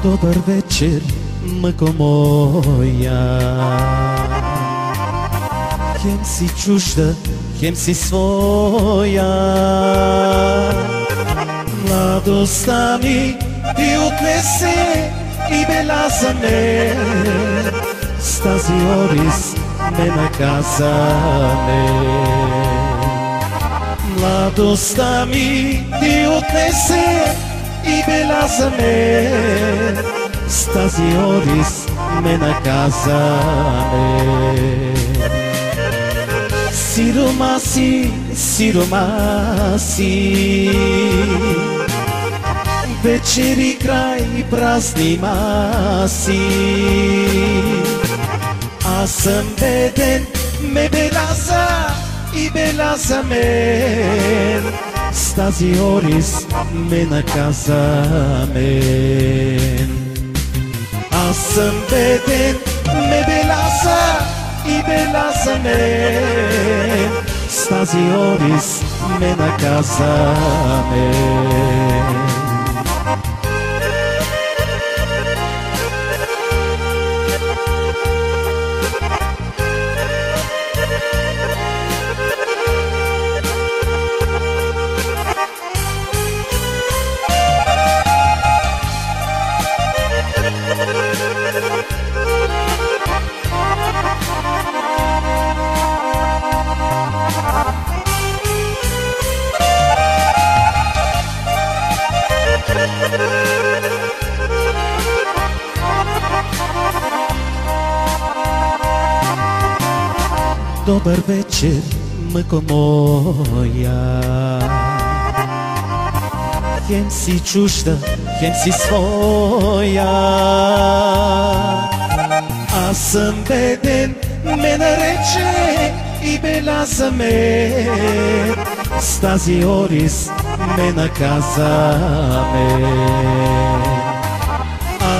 Добър вечер, мъко моя. Хем си чужда, хем си своя. Младостта ми ти отнесе и бела за мен. С тази орис ме наказане. Младостта ми ти отнесе и бела за мен. С тази орис ме наказане. Сирома си, сирома си, вечери край празни маси. Аз съм беден, ме белаза и бела за мен. С тази орис ме наказа мен. Аз съм беден, ме белаза и бела за мен. С тази орис ме наказа мен. Добър вечер, мъко моя. Хем си чужда, хем си своя. Аз съм беден, ме нарече и бела за мен. С тази орис ме наказа мен.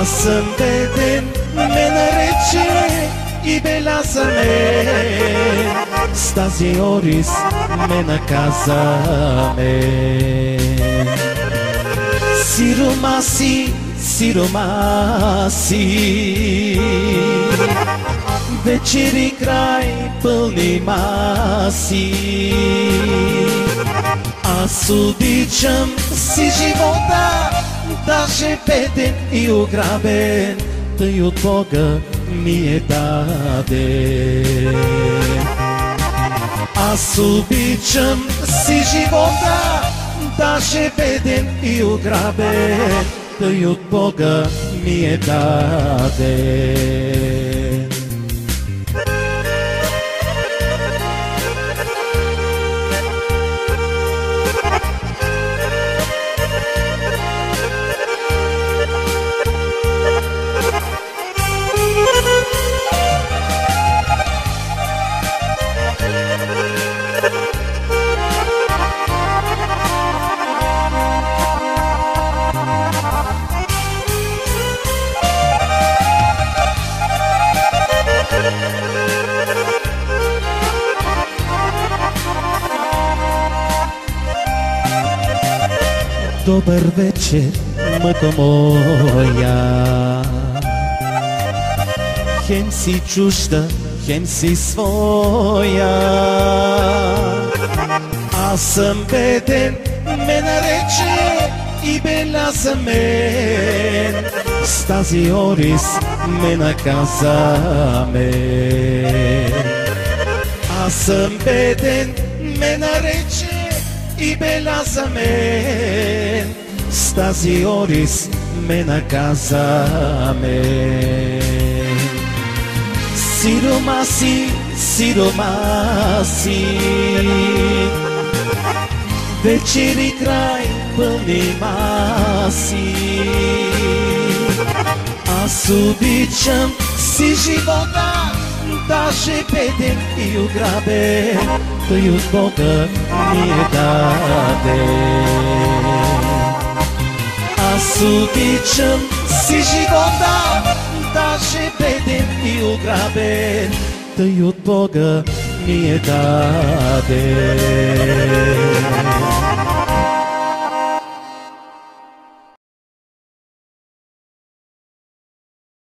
Аз съм беден, ме нарече и бела за мен. С тази орис ме наказа мен. Сирома си, сирома си, вечери край пълни маси. Аз обичам си живота, даже беден и ограбен, тъй от Бога ми е даден. Аз обичам си живота, даже беден и ограбен, тъй от Бога ми е даден. Добър вечер, мъко моя. Хем си чужда, хем си своя. Аз съм беден, ме нарече и бела за мен. С тази орис ме наказа мен. Аз съм беден, ме нарече и бела за мен. С тази орис ме наказа мен. Сирома си, сирома си, вечери край пълни маси. Аз обичам си живота, даже беден и ограбен, тъй от Бога ми е даден. Аз обичам си живота, даже беден и ограбен, тъй от Бога ми я даде.